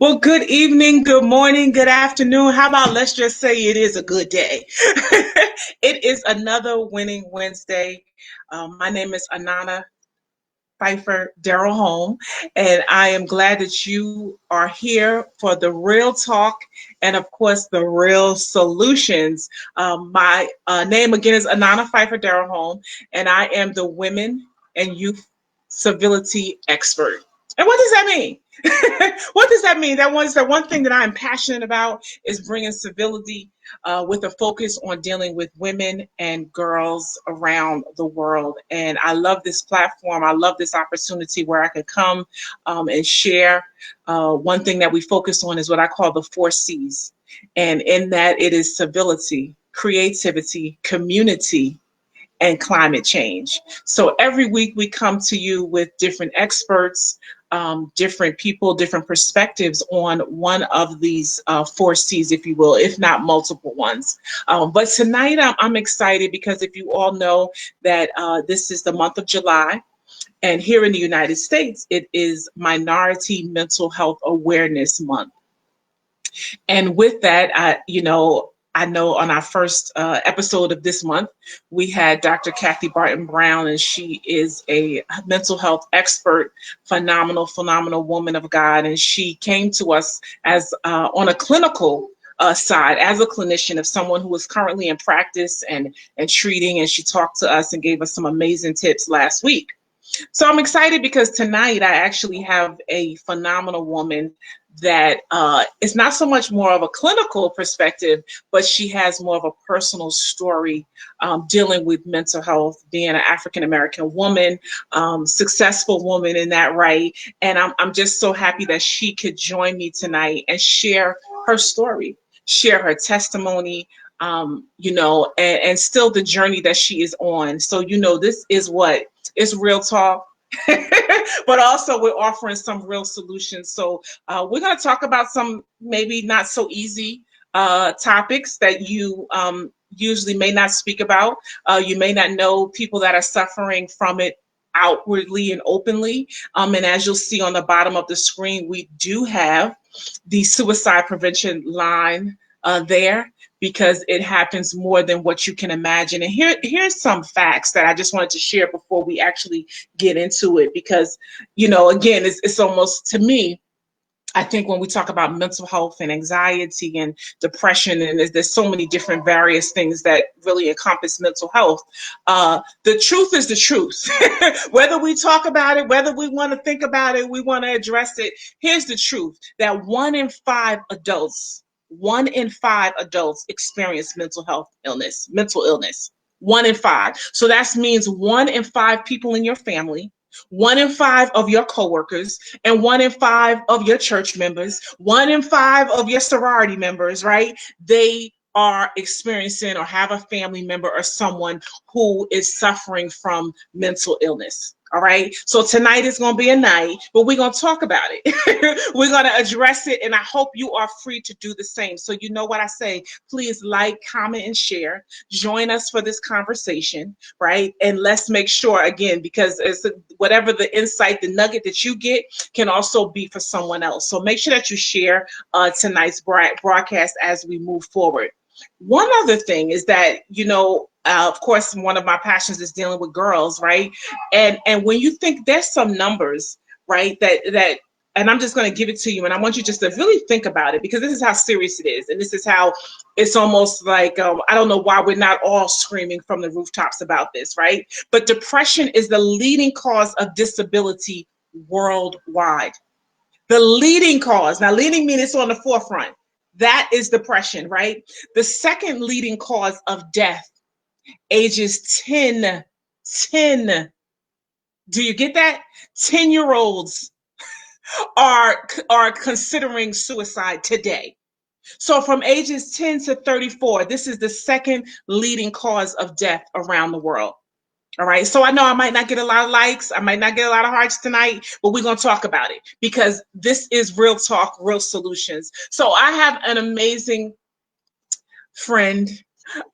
Well, good evening, good morning, good afternoon. How about let's just say it is a good day? It is another winning Wednesday. My name is Anana Pfeiffer Darrell Home, and I am glad that you are here for the real talk and, of course, the real solutions. My name again is Anana Pfeiffer Darrell Home, and I am the Women and Youth Civility Expert. And what does that mean? What does that mean? That one thing that I'm passionate about is bringing civility with a focus on dealing with women and girls around the world. And I love this platform. I love this opportunity where I could come and share. One thing that we focus on is what I call the 4 C's. And in that, it is civility, creativity, community, and climate change. So every week we come to you with different experts, different people, different perspectives on one of these 4 C's, if you will, if not multiple ones. But tonight I'm excited because if you all know that this is the month of July, and here in the United States, it is Minority Mental Health Awareness Month. And with that, I know on our first episode of this month, we had Dr. Kathy Barton Brown, and she is a mental health expert, phenomenal woman of God. And she came to us as on a clinical side as a clinician of someone who is currently in practice and treating. And she talked to us and gave us some amazing tips last week. So I'm excited because tonight I actually have a phenomenal woman that is not so much more of a clinical perspective, but she has more of a personal story dealing with mental health, being an African American woman, successful woman in that right. And I'm just so happy that she could join me tonight and share her story, share her testimony, and still the journey that she is on. So, this is what it's real talk. But also we're offering some real solutions. So we're going to talk about some maybe not so easy topics that you usually may not speak about. You may not know people that are suffering from it outwardly and openly. And as you'll see on the bottom of the screen, we do have the suicide prevention line there, because it happens more than what you can imagine. And here's some facts that I just wanted to share before we actually get into it, because, again, it's almost, to me, I think when we talk about mental health and anxiety and depression, and there's so many different various things that really encompass mental health, the truth is the truth. Whether we talk about it, whether we want to think about it, we want to address it, here's the truth, that 1 in 5 adults experience mental illness. 1 in 5. So that means 1 in 5 people in your family, 1 in 5 of your coworkers, and 1 in 5 of your church members, 1 in 5 of your sorority members, right? They are experiencing or have a family member or someone who is suffering from mental illness. All right. So tonight is going to be a night, but we're going to talk about it. We're going to address it. And I hope you are free to do the same. So you know what I say, please like, comment, and share. Join us for this conversation, right? And let's make sure, again, because whatever the insight, the nugget that you get can also be for someone else. So make sure that you share tonight's broadcast as we move forward. One other thing is that, of course, one of my passions is dealing with girls, right? And when you think, there's some numbers, right, that and I'm just going to give it to you, and I want you just to really think about it, because this is how serious it is, and this is how it's almost like I don't know why we're not all screaming from the rooftops about this, right? But depression is the leading cause of disability worldwide. The leading cause. Now, leading means it's on the forefront. That is depression, right? The second leading cause of death, ages 10. Do you get that? 10-year-olds are considering suicide today. So from ages 10 to 34, this is the second leading cause of death around the world. All right. So I know I might not get a lot of likes. I might not get a lot of hearts tonight, but we're going to talk about it, because this is real talk, real solutions. So I have an amazing friend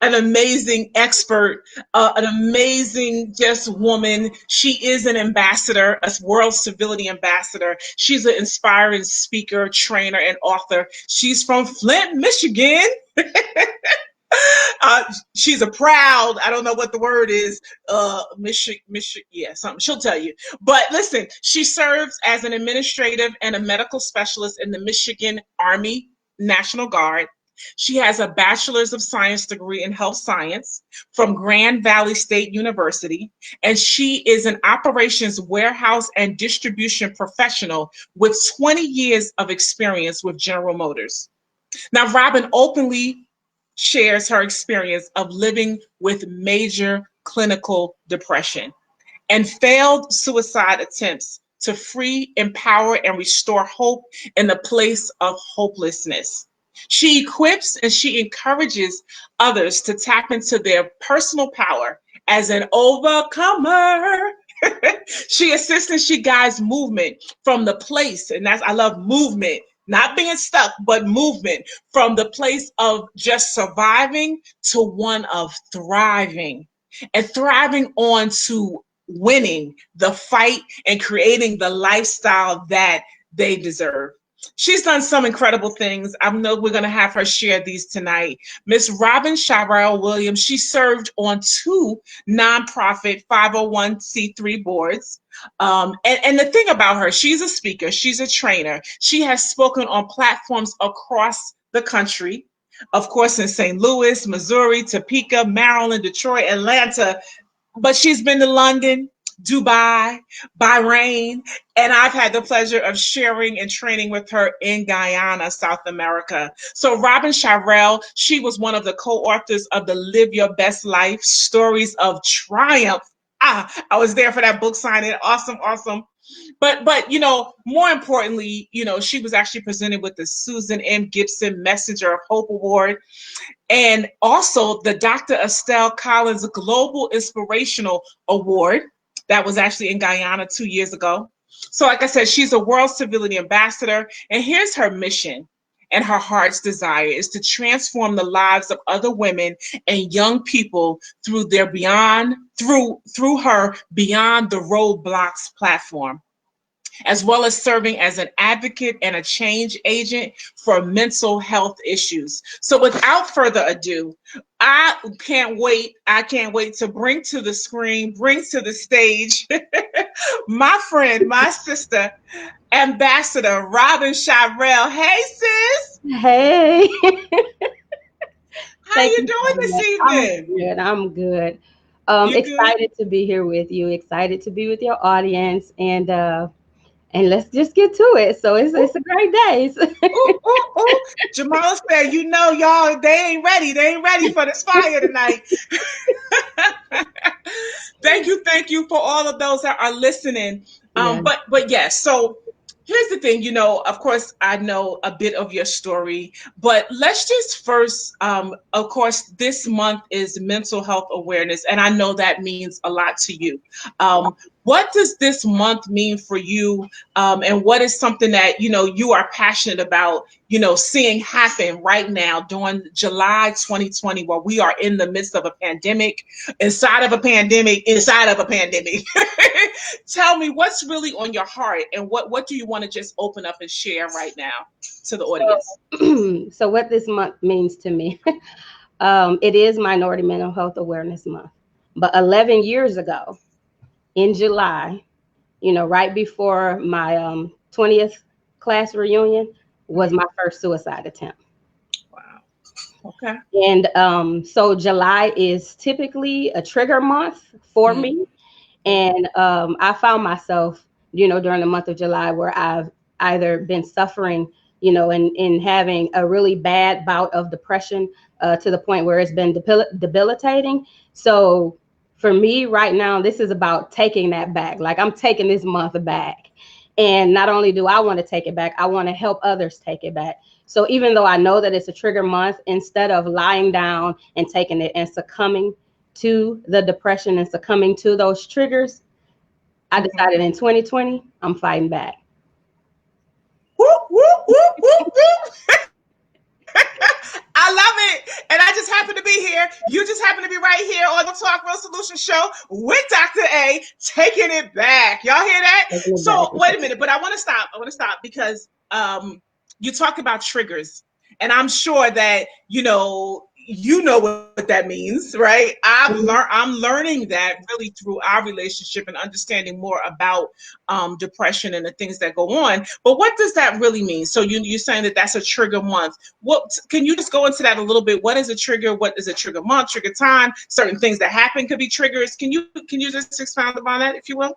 an amazing expert, an amazing just woman. She is an ambassador, a world civility ambassador. She's an inspiring speaker, trainer, and author. She's from Flint, Michigan. Uh, she's a proud, I don't know what the word is, yeah, something. She'll tell you. But listen, she serves as an administrative and a medical specialist in the Michigan Army National Guard. She has a bachelor's of science degree in health science from Grand Valley State University, and she is an operations warehouse and distribution professional with 20 years of experience with General Motors. Now, Robin openly shares her experience of living with major clinical depression and failed suicide attempts to free, empower, and restore hope in the place of hopelessness. She equips and she encourages others to tap into their personal power as an overcomer. She assists and she guides movement from the place, and that's, I love movement, not being stuck, but movement from the place of just surviving to one of thriving, and thriving on to winning the fight and creating the lifestyle that they deserve. She's done some incredible things. I know we're going to have her share these tonight. Miss Robin Shyrell Williams, she served on two nonprofit 501c3 boards. And the thing about her, she's a speaker, she's a trainer. She has spoken on platforms across the country, of course, in St. Louis, Missouri, Topeka, Maryland, Detroit, Atlanta, but she's been to London, Dubai, Bahrain, and I've had the pleasure of sharing and training with her in Guyana, South America. So Robin Shyrell, she was one of the co-authors of the Live Your Best Life, Stories of Triumph. I was there for that book signing. Awesome, awesome. But more importantly, she was actually presented with the Susan M. Gibson Messenger of Hope Award, and also the Dr. Estelle Collins Global Inspirational Award that was actually in Guyana 2 years ago. So like I said, she's a World Civility Ambassador, and here's her mission and her heart's desire is to transform the lives of other women and young people through her Beyond the Roadblocks platform, as well as serving as an advocate and a change agent for mental health issues. So without further ado, I can't wait to bring to the screen, bring to the stage my friend, my sister, Ambassador Robin Shyrell. Hey, sis. Hey. How you doing this evening? I'm good. You good? Excited to be here with you. Excited to be with your audience, and let's just get to it. So it's a great day. Ooh, ooh, ooh. Jamala said, y'all, they ain't ready. They ain't ready for this fire tonight. Thank you for all of those that are listening. Yeah. But yes, so here's the thing, of course, I know a bit of your story, but let's just first, of course, this month is mental health awareness, and I know that means a lot to you. What does this month mean for you? And what is something that, you are passionate about, seeing happen right now during July 2020, while we are in the midst of a pandemic, inside of a pandemic. Tell me what's really on your heart, and what do you want to just open up and share right now to the audience? So what this month means to me, it is Minority Mental Health Awareness Month. But 11 years ago, in July, right before my 20th class reunion, was my first suicide attempt. Wow. Okay. And so July is typically a trigger month for me. And I found myself, during the month of July, where I've either been suffering, and having a really bad bout of depression to the point where it's been debilitating. So for me right now, this is about taking that back. Like, I'm taking this month back. And not only do I want to take it back, I want to help others take it back. So even though I know that it's a trigger month, instead of lying down and taking it and succumbing to the depression and succumbing to those triggers, I decided in 2020, I'm fighting back. Whoop, whoop, whoop, whoop, whoop. I love it. And I just happen to be here. here. You just happen to be right here on the Talk Real Solution Show with Dr. A, taking it back. Y'all hear that? Taking it So back. wait a minute, but I want to stop. I want to stop because you talked about triggers, and I'm sure that you know what that means, right? Mhm. I'm learning that really through our relationship and understanding more about depression and the things that go on. But what does that really mean? So you're saying that that's a trigger month. What can you just go into that a little bit? What is a trigger? What is a trigger month? Trigger time? Certain things that happen could be triggers. Can you just expound upon that, if you will?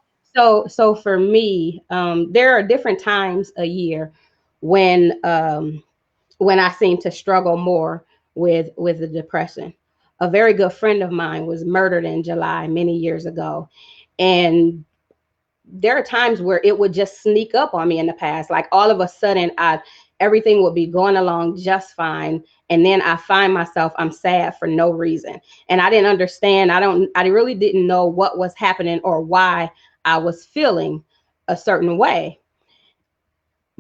So for me, there are different times a year when I seem to struggle more with the depression. A very good friend of mine was murdered in July many years ago, and there are times where it would just sneak up on me in the past. Like all of a sudden, I everything would be going along just fine, and then I find myself I'm sad for no reason, and I didn't understand. I really didn't know what was happening or why I was feeling a certain way.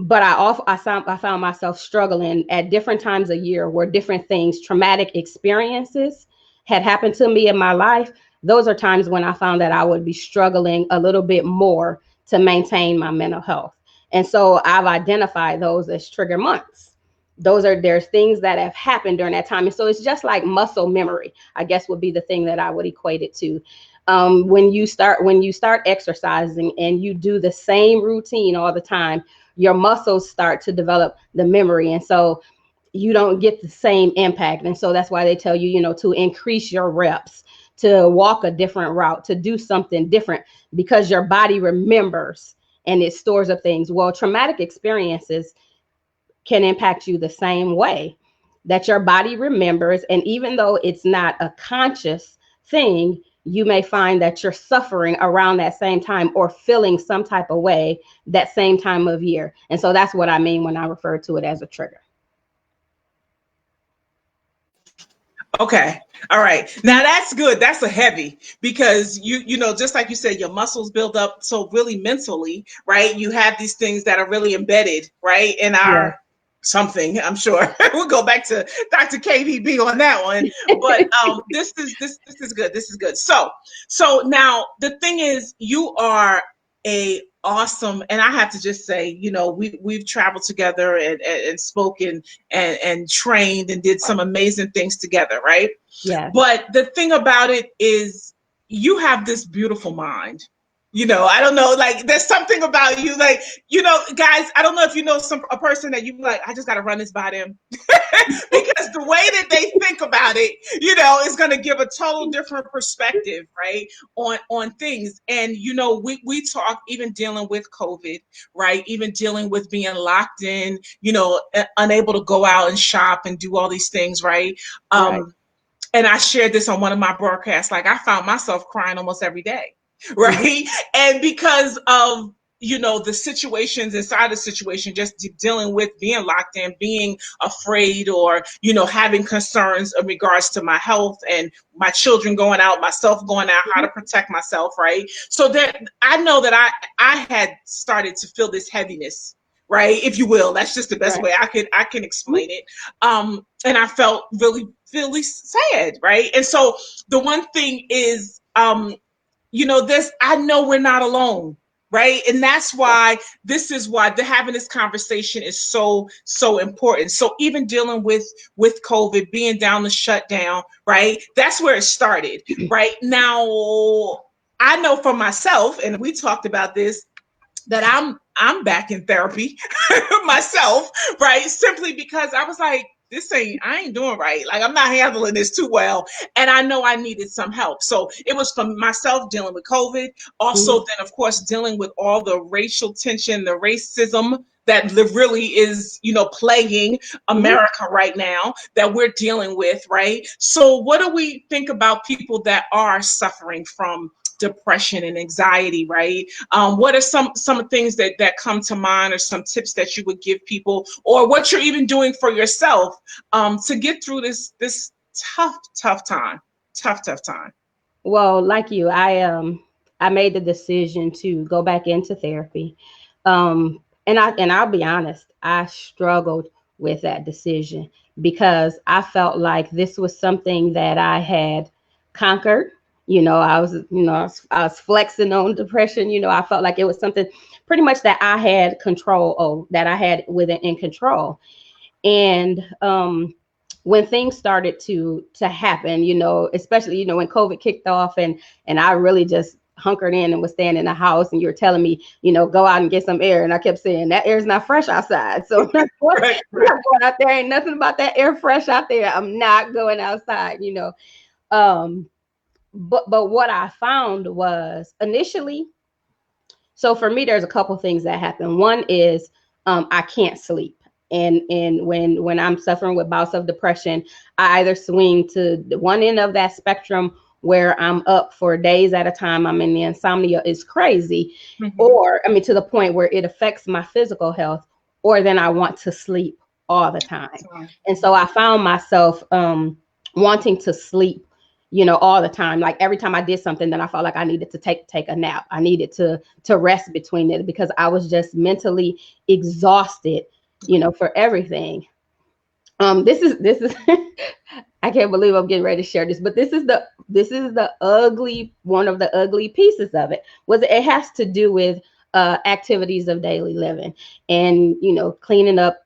But I found myself struggling at different times a year where different things, traumatic experiences had happened to me in my life. Those are times when I found that I would be struggling a little bit more to maintain my mental health. And so I've identified those as trigger months. There's things that have happened during that time. And so it's just like muscle memory, I guess would be the thing that I would equate it to. When you start exercising and you do the same routine all the time, your muscles start to develop the memory, and so you don't get the same impact. And so that's why they tell you, to increase your reps, to walk a different route, to do something different, because your body remembers and it stores up things. Well, traumatic experiences can impact you the same way, that your body remembers. And even though it's not a conscious thing, you may find that you're suffering around that same time or feeling some type of way that same time of year. And so that's what I mean when I refer to it as a trigger. Okay. All right. Now that's good. That's a heavy because just like you said, your muscles build up. So really mentally, right? You have these things that are really embedded, right, in Yeah. our something. I'm sure we'll go back to Dr. KVB on that one. But this is good. This is good. So now the thing is, you are a awesome, and I have to just say, we've traveled together and spoken and trained and did some amazing things together, right? Yes. But the thing about it is, you have this beautiful mind. I don't know, like there's something about you, like, guys, I don't know if you know a person that you like, I just got to run this by them. Because the way that they think about it, is going to give a total different perspective, right, on things. And we talk, even dealing with COVID, right, even dealing with being locked in, unable to go out and shop and do all these things, right. Right. And I shared this on one of my broadcasts. Like, I found myself crying almost every day, Mhm. right? And because of the situations inside the situation, just dealing with being locked in, being afraid, or having concerns in regards to my health and my children going out, myself going out, how to protect myself, right? So that I know that I had started to feel this heaviness, right, if you will. That's just the best Right. way I can explain it. And I felt really, really sad, right? And so the one thing is, this, I know we're not alone, right? And that's why having this conversation is so important. So even dealing with COVID, being down the shutdown, right? That's where it started, right? Now, I know for myself, and we talked about this, that I'm back in therapy myself, right? Simply because I was like, I ain't doing right. Like, I'm not handling this too well. And I know I needed some help. So it was for myself dealing with COVID. Also, Mhm. then, of course, dealing with all the racial tension, the racism that really is, plaguing Mhm. America right now, that we're dealing with, right? So what do we think about people that are suffering from depression and anxiety, right? What are some things that come to mind, or some tips that you would give people, or what you're even doing for yourself, to get through this tough time, tough time? Well, like you, I made the decision to go back into therapy. And I'll be honest, I struggled with that decision because I felt like this was something that I had conquered. I was flexing on depression. I felt like it was something pretty much that I had control of, that I had within in control. And when things started to happen, especially when COVID kicked off, and I really just hunkered in and was staying in the house, and you were telling me, go out and get some air, and I kept saying that air's not fresh outside, so I'm Right, right. not going out there. Ain't nothing about that air fresh out there. I'm not going outside. Um, but what I found was initially, so for me, there's a couple things that happen. One is I can't sleep. And when I'm suffering with bouts of depression, I either swing to the one end of that spectrum where I'm up for days at a time. I mean, the insomnia is crazy, or I mean, to the point where it affects my physical health, or then I want to sleep all the time. And so I found myself wanting to sleep, all the time. Like every time I did something, then I felt like I needed to take a nap. I needed to rest between it because I was just mentally exhausted, for everything. This is I can't believe I'm getting ready to share this, but this is the ugly, one of the ugly pieces of it. Was it has to do with activities of daily living, and cleaning up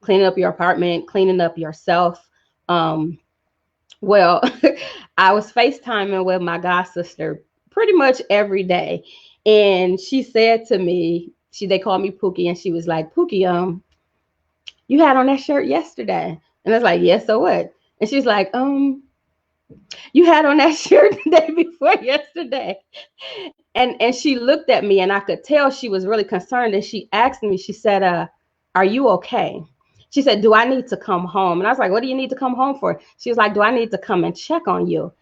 your apartment, cleaning up yourself. Well, I was FaceTiming with my god sister pretty much every day, and she said to me, they called me Pookie, and she was like, Pookie, you had on that shirt yesterday. And I was like, yes, so what? And she's like, you had on that shirt the day before yesterday. And she looked at me, and I could tell she was really concerned. And she asked me, she said, are you okay? She said, do I need to come home? And I was like, what do you need to come home for? She was like, do I need to come and check on you?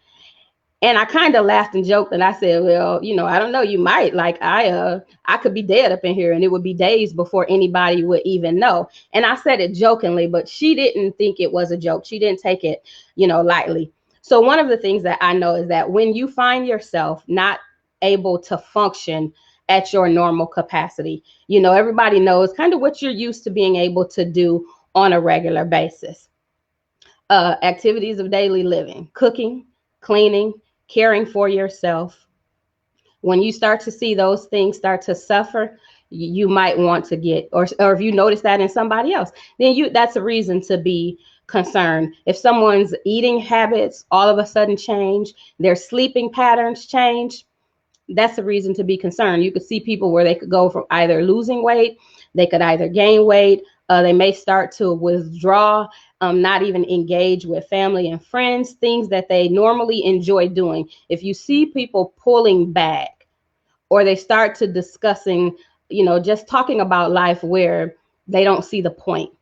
And I kind of laughed and joked, and I said, well, I don't know, you might. Like I could be dead up in here, and it would be days before anybody would even know. And I said it jokingly, but she didn't think it was a joke. She didn't take it, lightly. So one of the things that I know is that when you find yourself not able to function at your normal capacity, everybody knows kind of what you're used to being able to do on a regular basis. Activities of daily living, cooking, cleaning, caring for yourself. When you start to see those things start to suffer, you might want to get, or if you notice that in somebody else, then that's a reason to be concerned. If someone's eating habits all of a sudden change, their sleeping patterns change, that's a reason to be concerned. You could see people where they could go from either losing weight, they could either gain weight, they may start to withdraw, not even engage with family and friends, things that they normally enjoy doing. If you see people pulling back, or they start to discussing, just talking about life where they don't see the point,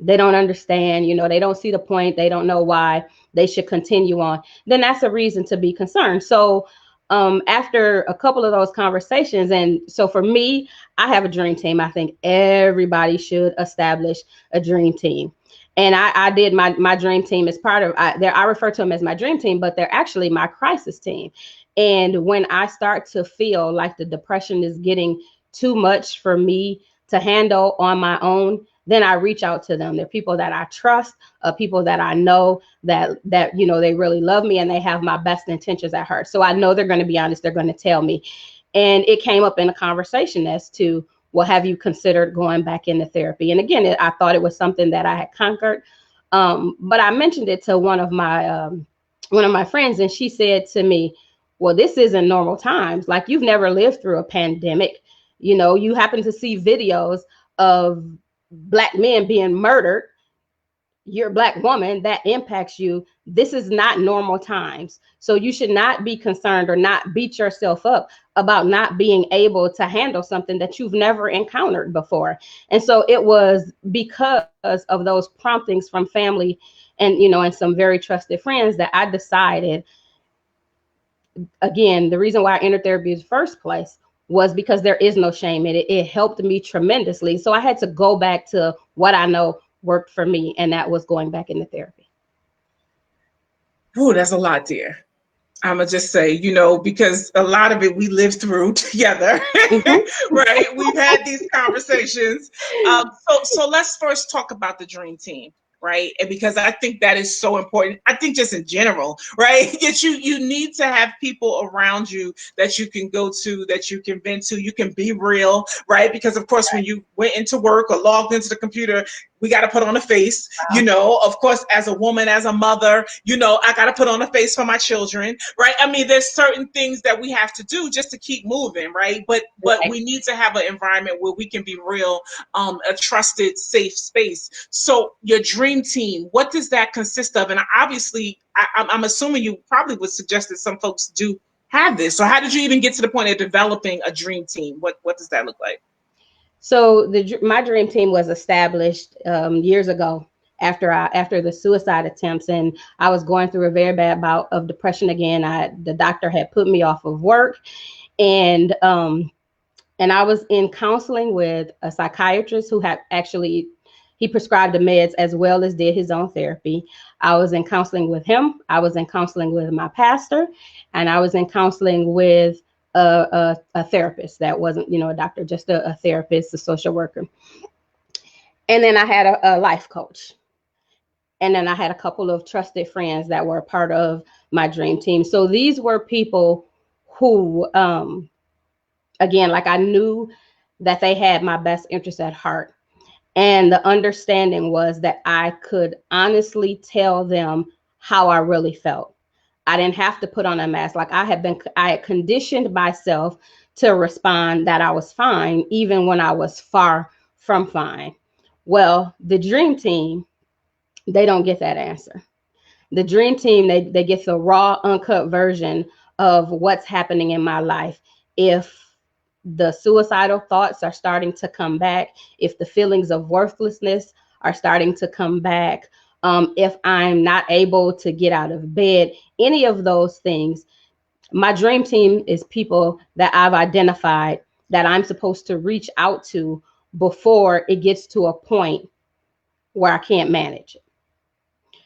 they don't understand, they don't see the point, they don't know why they should continue on, then that's a reason to be concerned. So after a couple of those conversations, and so for me, I have a dream team. I think everybody should establish a dream team. And I did my dream team as part of, I refer to them as my dream team, but they're actually my crisis team. And when I start to feel like the depression is getting too much for me to handle on my own, then I reach out to them. They're people that I trust, people that I know that they really love me, and they have my best intentions at heart. So I know they're going to be honest. They're going to tell me. And it came up in a conversation as to, well, have you considered going back into therapy? And again, I thought it was something that I had conquered. But I mentioned it to one of my friends, and she said to me, well, this isn't normal times. Like, you've never lived through a pandemic. You happen to see videos of Black men being murdered. You're a Black woman, that impacts you. This is not normal times. So you should not be concerned or not beat yourself up about not being able to handle something that you've never encountered before. And so it was because of those promptings from family and some very trusted friends that I decided, again, the reason why I entered therapy in the first place was because there is no shame in it. It helped me tremendously. So I had to go back to what I know worked for me, and that was going back into therapy. Ooh, that's a lot, dear. I'm gonna just say, because a lot of it we lived through together, Mhm. right? We've had these conversations. So let's first talk about the dream team, right? And because I think that is so important. I think just in general, right? That you need to have people around you that you can go to, that you can vent to, you can be real, right? Because of course, when you went into work or logged into the computer, we got to put on a face, of course, as a woman, as a mother, I got to put on a face for my children, right? I mean, there's certain things that we have to do just to keep moving, right? But Right. we need to have an environment where we can be real, a trusted, safe space. So your dream team, what does that consist of? And obviously, I'm assuming you probably would suggest that some folks do have this. So how did you even get to the point of developing a dream team? What does that look like? So my dream team was established years ago after the suicide attempts, and I was going through a very bad bout of depression again. The doctor had put me off of work, and I was in counseling with a psychiatrist who had actually he prescribed the meds as well as did his own therapy. I was in counseling with him. I was in counseling with my pastor, and I was in counseling with a therapist that wasn't, a doctor, just a therapist, a social worker. And then I had a life coach. And then I had a couple of trusted friends that were a part of my dream team. So these were people who, again, like I knew that they had my best interest at heart. And the understanding was that I could honestly tell them how I really felt. I didn't have to put on a mask. Like I had conditioned myself to respond that I was fine, even when I was far from fine. Well, the dream team, they don't get that answer. The dream team, they get the raw, uncut version of what's happening in my life. If the suicidal thoughts are starting to come back, if the feelings of worthlessness are starting to come back, if I'm not able to get out of bed, any of those things, my dream team is people that I've identified that I'm supposed to reach out to before it gets to a point where I can't manage it.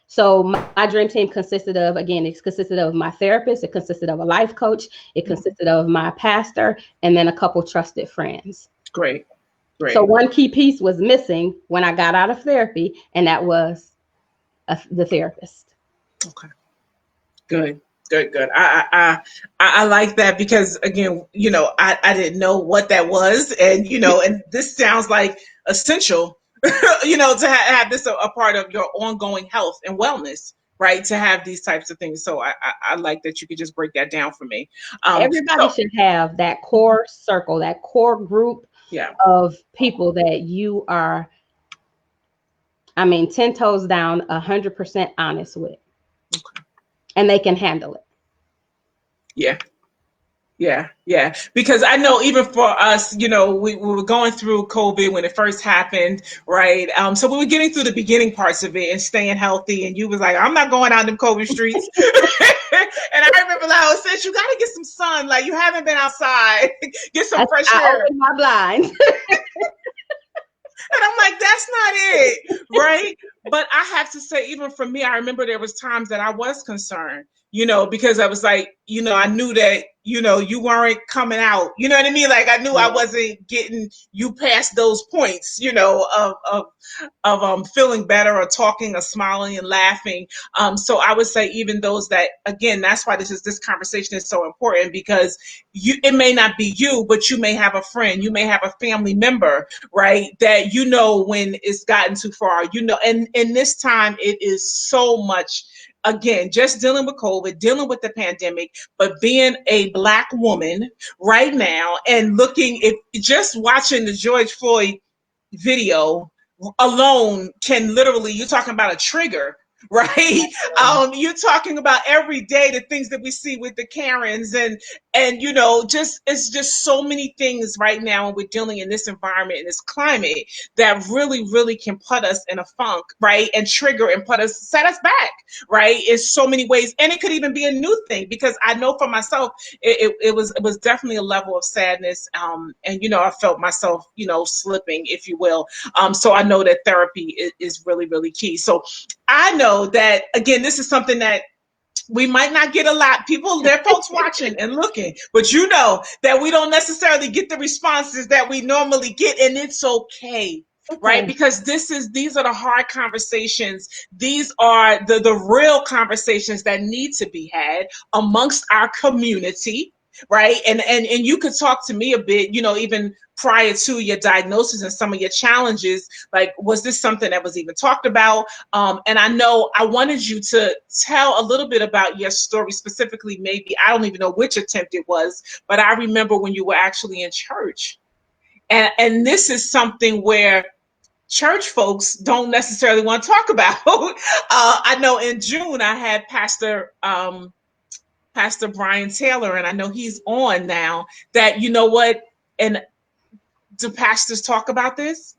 So my dream team consisted of, again, it consisted of my therapist, it consisted of a life coach, it consisted of my pastor, and then a couple trusted friends. Great. Great. So one key piece was missing when I got out of therapy, and that was the therapist. Okay. Good. Good. I like that because again, I didn't know what that was, and and this sounds like essential, to have this a part of your ongoing health and wellness, right? To have these types of things. So I like that you could just break that down for me. Everybody should have that core circle, that core group of people that you are, 10 toes down, 100% honest with. Okay. And they can handle it. Yeah. Because I know even for us, we were going through COVID when it first happened, right? So we were getting through the beginning parts of it and staying healthy. And you was like, I'm not going out in them COVID streets. And I remember I said, you got to get some sun. Like you haven't been outside. Get some fresh air. I opened my blinds. And I'm like, that's not it, right? But I have to say, even for me, I remember there was times that I was concerned, because I was like, I knew that, you weren't coming out. You know what I mean? Like I knew I wasn't getting you past those points, of feeling better or talking or smiling and laughing. So I would say even those that, again, that's why this conversation is so important, because it may not be you, but you may have a friend, you may have a family member, right? That when it's gotten too far, and in this time it is so much. Again, just dealing with COVID, dealing with the pandemic, but being a Black woman right now and just watching the George Floyd video alone can literally, you're talking about a trigger, right? You're talking about every day the things that we see with the Karens and it's just so many things right now, and we're dealing in this environment, in this climate, that really, really can put us in a funk, right? And trigger and set us back, right? In so many ways. And it could even be a new thing, because I know for myself, it was definitely a level of sadness. And I felt myself, slipping, if you will. So I know that therapy is really, really key. So I know that, again, this is something that We might not get a lot. People, there are folks watching and looking, but you know that we don't necessarily get the responses that we normally get, and it's okay. Right? Okay. Because these are the hard conversations. These are the real conversations that need to be had amongst our community. Right. And you could talk to me a bit, even prior to your diagnosis and some of your challenges. Like, was this something that was even talked about? And I know I wanted you to tell a little bit about your story specifically. Maybe I don't even know which attempt it was, but I remember when you were actually in church. And this is something where church folks don't necessarily want to talk about. I know in June I had Pastor Brian Taylor, and I know he's on now. That, you know what, and do pastors talk about this?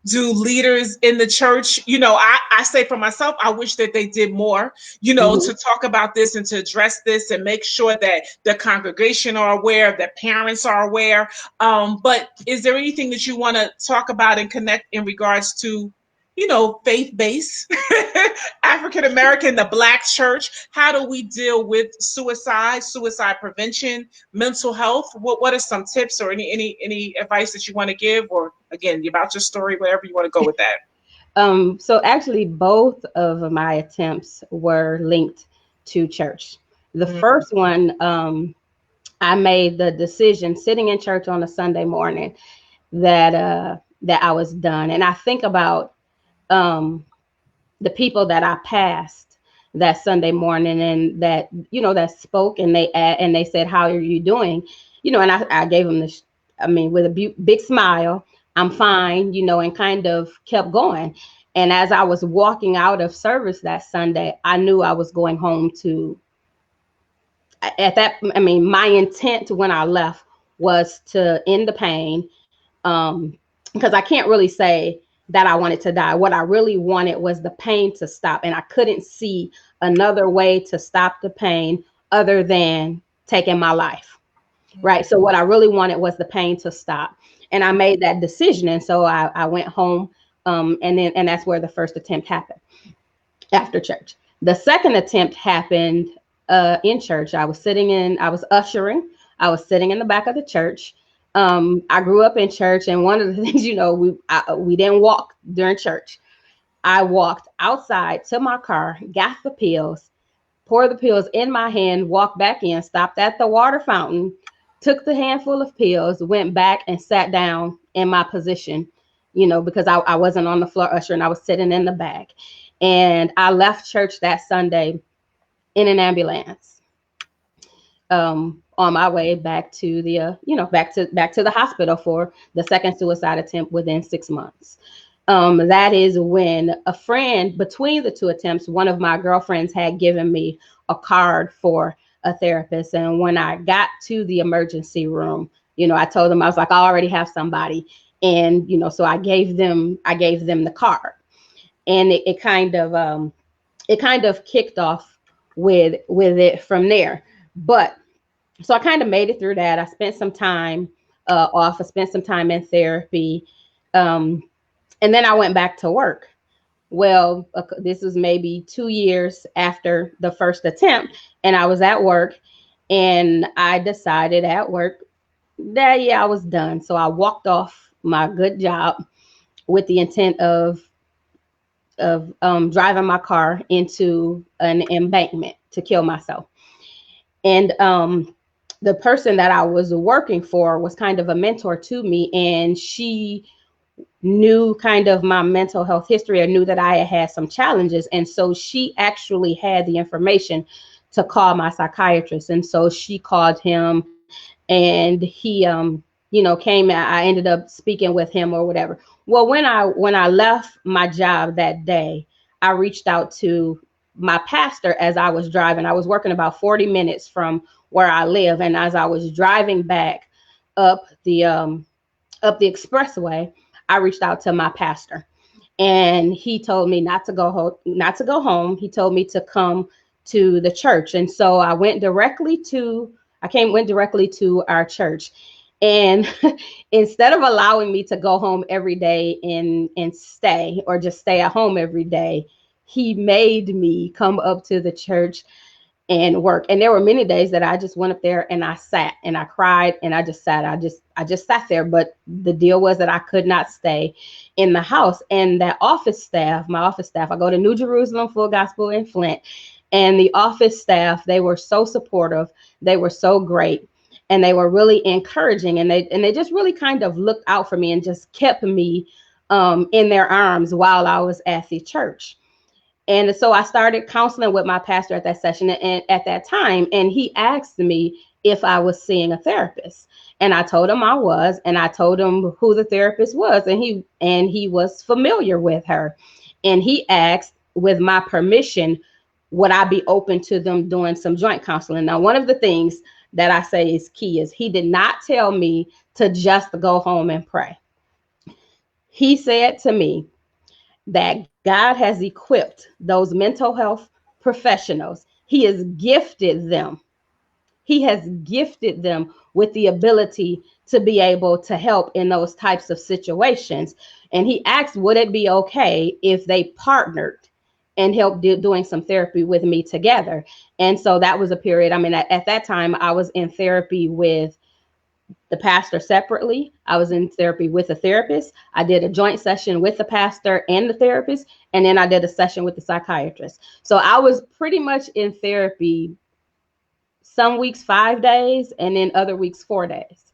Do leaders in the church, I say for myself, I wish that they did more, Mhm. to talk about this and to address this and make sure that the congregation are aware, that parents are aware. But is there anything that you want to talk about and connect in regards to, faith-based African American, the Black church? How do we deal with suicide prevention, mental health? What are some tips or any advice that you want to give, or again about your story, wherever you want to go with that? So actually, both of my attempts were linked to church. The Mm-hmm. first one, I made the decision sitting in church on a Sunday morning that I was done, and I think about um, the people that I passed that Sunday morning, and that spoke, and they said, "How are you doing?" And I gave them this. I mean, with a big smile, "I'm fine," and kind of kept going. And as I was walking out of service that Sunday, I knew I was going home to. At that, I mean, my intent when I left was to end the pain, because I can't really say that I wanted to die. What I really wanted was the pain to stop, and I couldn't see another way to stop the pain other than taking my life. Right. So what I really wanted was the pain to stop, and I made that decision. And so I went home, and that's where the first attempt happened after church. The second attempt happened in church. I was ushering. I was sitting in the back of the church. I grew up in church, and one of the things, we didn't walk during church. I walked outside to my car, got the pills, poured the pills in my hand, walked back in, stopped at the water fountain, took the handful of pills, went back and sat down in my position, because I wasn't on the floor ushering, I was sitting in the back. And I left church that Sunday in an ambulance, on my way back to the back to the hospital for the second suicide attempt within 6 months. That is when a friend, between the two attempts, one of my girlfriends had given me a card for a therapist. And when I got to the emergency room, I told them, I was like, I already have somebody. And, so I gave them the card. And it kind of kicked off with it from there. But so I kind of made it through that. I spent some time off. I spent some time in therapy. And then I went back to work. Well, this was maybe 2 years after the first attempt, and I was at work, and I decided at work that, yeah, I was done. So I walked off my good job with the intent of driving my car into an embankment to kill myself. And the person that I was working for was kind of a mentor to me, and she knew kind of my mental health history, or knew that I had some challenges. And so she actually had the information to call my psychiatrist. And so she called him, and he, came. I ended up speaking with him or whatever. Well, when I left my job that day, I reached out to my pastor as I was driving. I was working about 40 minutes from where I live. And as I was driving back up the expressway, I reached out to my pastor, and he told me not to go home. He told me to come to the church. And so I went directly to our church. And instead of allowing me to go home every day and stay, or just stay at home every day, he made me come up to the church and work. And there were many days that I just went up there and I sat and I cried and I just sat. I just sat there. But the deal was that I could not stay in the house. And that office staff, my office staff, I go to New Jerusalem Full Gospel in Flint, and the office staff, they were so supportive. They were so great. And they were really encouraging, and they just really kind of looked out for me and just kept me in their arms while I was at the church. And so I started counseling with my pastor at that session and at that time. And he asked me if I was seeing a therapist. And I told him I was, and I told him who the therapist was. And he was familiar with her. And he asked, with my permission, would I be open to them doing some joint counseling? Now, one of the things that I say is key is he did not tell me to just go home and pray. He said to me that God has equipped those mental health professionals. He has gifted them. He has gifted them with the ability to be able to help in those types of situations. And he asked, would it be okay if they partnered and helped doing some therapy with me together? And so that was a period. I mean, at that time, I was in therapy with the pastor separately. I was in therapy with a therapist. I did a joint session with the pastor and the therapist. And then I did a session with the psychiatrist. So I was pretty much in therapy some weeks 5 days and then other weeks 4 days.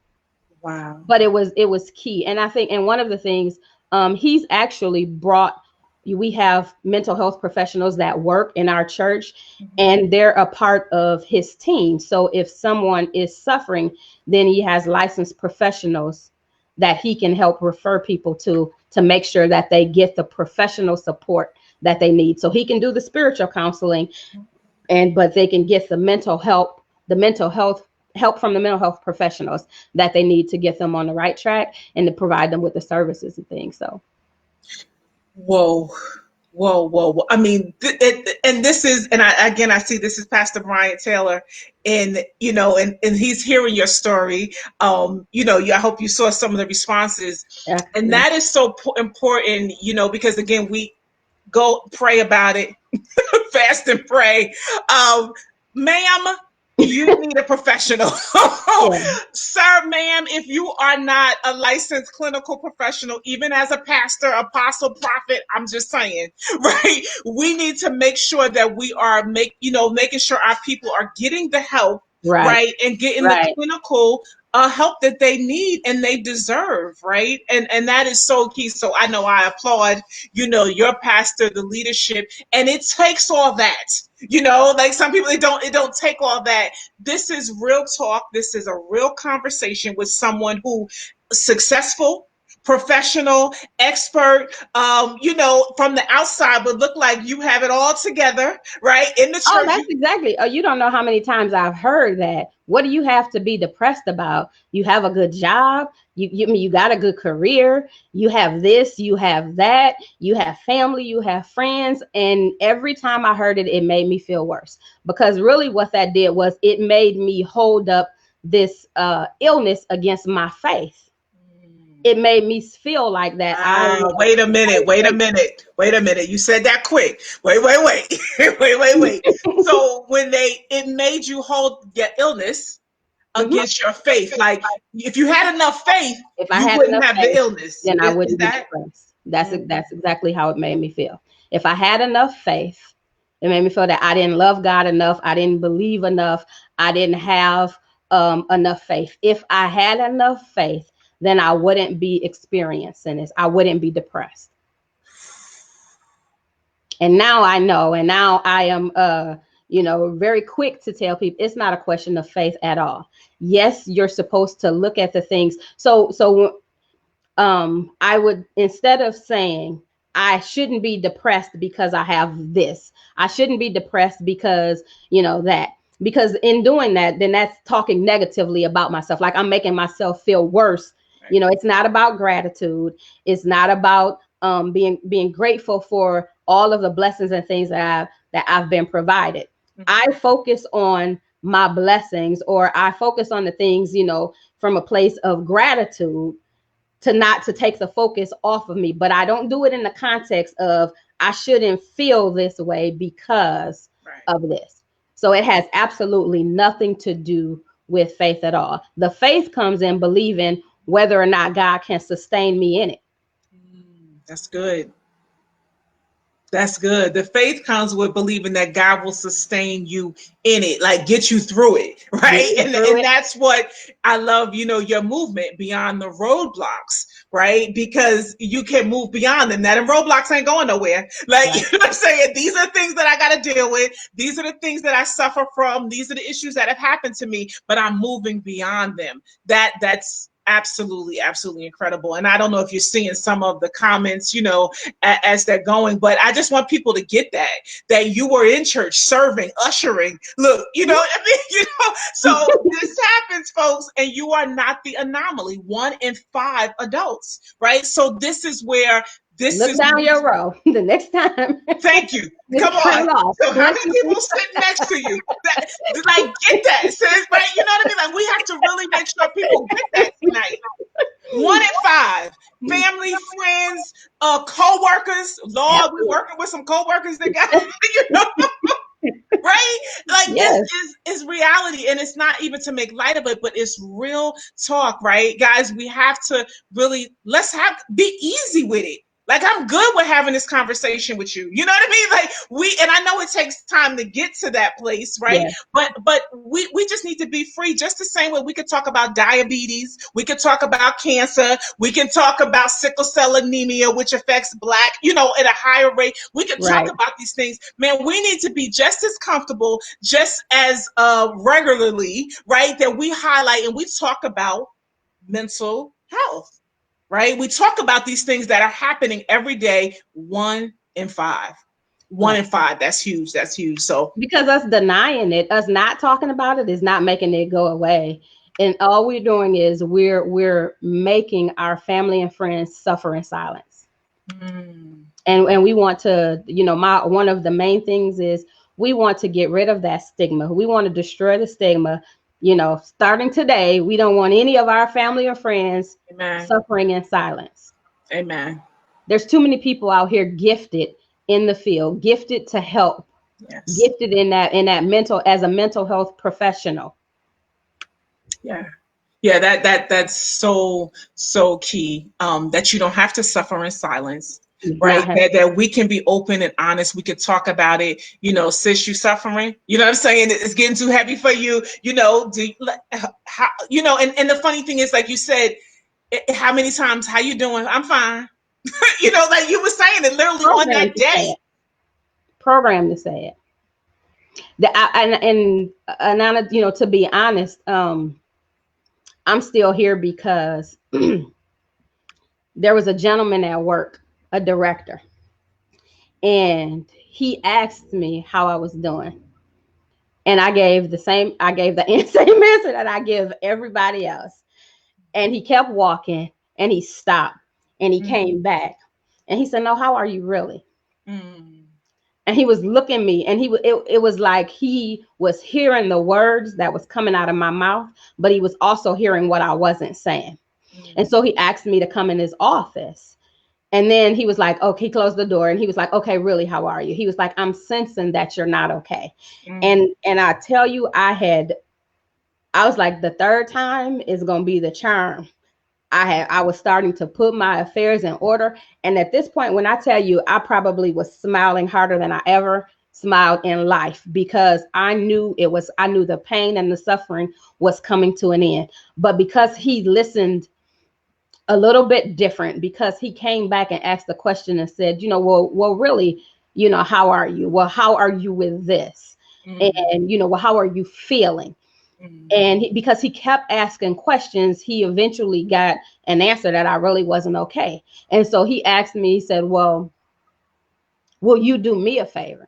Wow. But it was key. And I think, and one of the things, he's actually brought, we have mental health professionals that work in our church, and they're a part of his team. So if someone is suffering, then he has licensed professionals that he can help refer people to make sure that they get the professional support that they need. So he can do the spiritual counseling, but they can get the mental health help from the mental health professionals that they need to get them on the right track and to provide them with the services and things. So Whoa, whoa. I mean, and this is, and I see this is Pastor Brian Taylor, and and he's hearing your story. I hope you saw some of the responses, and that is so important. Because again, we go pray about it, fast and pray, ma'am. You need a professional. Sir, ma'am, if you are not a licensed clinical professional, even as a pastor, apostle, prophet, I'm just saying, right? We need to make sure that we are making sure our people are getting the help, right? And getting the clinical help that they need and they deserve, right? And that is so key. So I know I applaud, your pastor, the leadership, and it takes all that. Like some people, it don't take all that. This is real talk. This is a real conversation with someone who successful, professional, expert, from the outside would look like you have it all together, right? In the church. Oh, that's exactly. Oh, you don't know how many times I've heard that. What do you have to be depressed about? You have a good job. You got a good career. You have this, you have that, you have family, you have friends. And every time I heard it, it made me feel worse, because really what that did was it made me hold up this illness against my faith. It made me feel like that. Wait a minute. You said that quick. Wait. So when it made you hold your illness against your faith, like if you had enough faith, you wouldn't have the illness. Then I wouldn't be depressed. That's exactly how it made me feel. If I had enough faith, it made me feel that I didn't love God enough. I didn't believe enough. I didn't have enough faith. If I had enough faith, then I wouldn't be experiencing this. I wouldn't be depressed. And now I know, and now I am, very quick to tell people it's not a question of faith at all. Yes, you're supposed to look at the things. So I would, instead of saying I shouldn't be depressed because I have this, I shouldn't be depressed because, that. Because in doing that, then that's talking negatively about myself. Like I'm making myself feel worse. It's not about gratitude. It's not about being grateful for all of the blessings and things that I've been provided. I focus on my blessings, or I focus on the things, from a place of gratitude, to take the focus off of me. But I don't do it in the context of I shouldn't feel this way because of this. So it has absolutely nothing to do with faith at all. The faith comes in believing whether or not God can sustain me in it. That's good. That's good. The faith comes with believing that God will sustain you in it, like get you through it, Get right? me through And it. that's what I love, your movement beyond the roadblocks, right? Because you can move beyond them. That and roadblocks ain't going nowhere. Like, Right. what I'm saying? These are things that I got to deal with. These are the things that I suffer from. These are the issues that have happened to me, but I'm moving beyond them. That's absolutely, absolutely incredible. And I don't know if you're seeing some of the comments, as they're going, but I just want people to get that you were in church serving, ushering. Look, you know what I mean? So this happens, folks, and you are not the anomaly. 1 in 5 adults, right? So this is where this Look is. down your row the next time. Thank you. Just Come turn on. it off. So how One, many two, people three. sitting next to you? Like, get that, sis, right? You know what I mean? Like, we have to really make sure people get that tonight. 1 in 5. Family, friends, co-workers. Lord, we working with some co-workers that got, right? Like, this Yes, is reality, and it's not even to make light of it, but it's real talk, right? Guys, we have to really, be easy with it. Like, I'm good with having this conversation with you. You know what I mean? Like, and I know it takes time to get to that place, right? yes, But we just need to be free, just the same way we could talk about diabetes, we could talk about cancer, we can talk about sickle cell anemia, which affects Black, at a higher rate. We could talk right, about these things. Man, we need to be just as comfortable, just as regularly, right? That we highlight and we talk about mental health, right? We talk about these things that are happening every day. 1 in 5. 1 right. in 5. That's huge. That's huge. So Because us denying it, us not talking about it is not making it go away. And all we're doing is we're making our family and friends suffer in silence. And we want to, one of the main things is we want to get rid of that stigma. We want to destroy the stigma. Starting today, we don't want any of our family or friends Amen. suffering in silence. Amen. There's too many people out here gifted in the field, gifted to help, Yes. gifted in that as a mental health professional. Yeah. Yeah, that's so key. That you don't have to suffer in silence, right? That we can be open and honest. We could talk about it. Sis, you suffering. You know what I'm saying? It's getting too heavy for you. How, and the funny thing is, like you said, how many times? How you doing? I'm fine. Like you were saying it literally on that day. Programmed to say it. And to be honest, I'm still here because there was a gentleman at work, a director, and he asked me how I was doing. And I gave the same answer that I give everybody else. And he kept walking and he stopped and he came back and he said, "No, how are you really?" And he was looking at me and it was like he was hearing the words that was coming out of my mouth, but he was also hearing what I wasn't saying. And so he asked me to come in his office. And then he was like, okay, he closed the door and he was like, "Okay, really, how are you?" He was like, "I'm sensing that you're not okay." And I tell you, I was like, the third time is going to be the charm. I was starting to put my affairs in order. And at this point, when I tell you, I probably was smiling harder than I ever smiled in life, because I knew the pain and the suffering was coming to an end. But because he listened a little bit different, because he came back and asked the question and said, well, really, how are you? Well, how are you with this? And, well, how are you feeling? And because he kept asking questions, he eventually got an answer that I really wasn't okay. And so he asked me, he said, "Well, will you do me a favor?"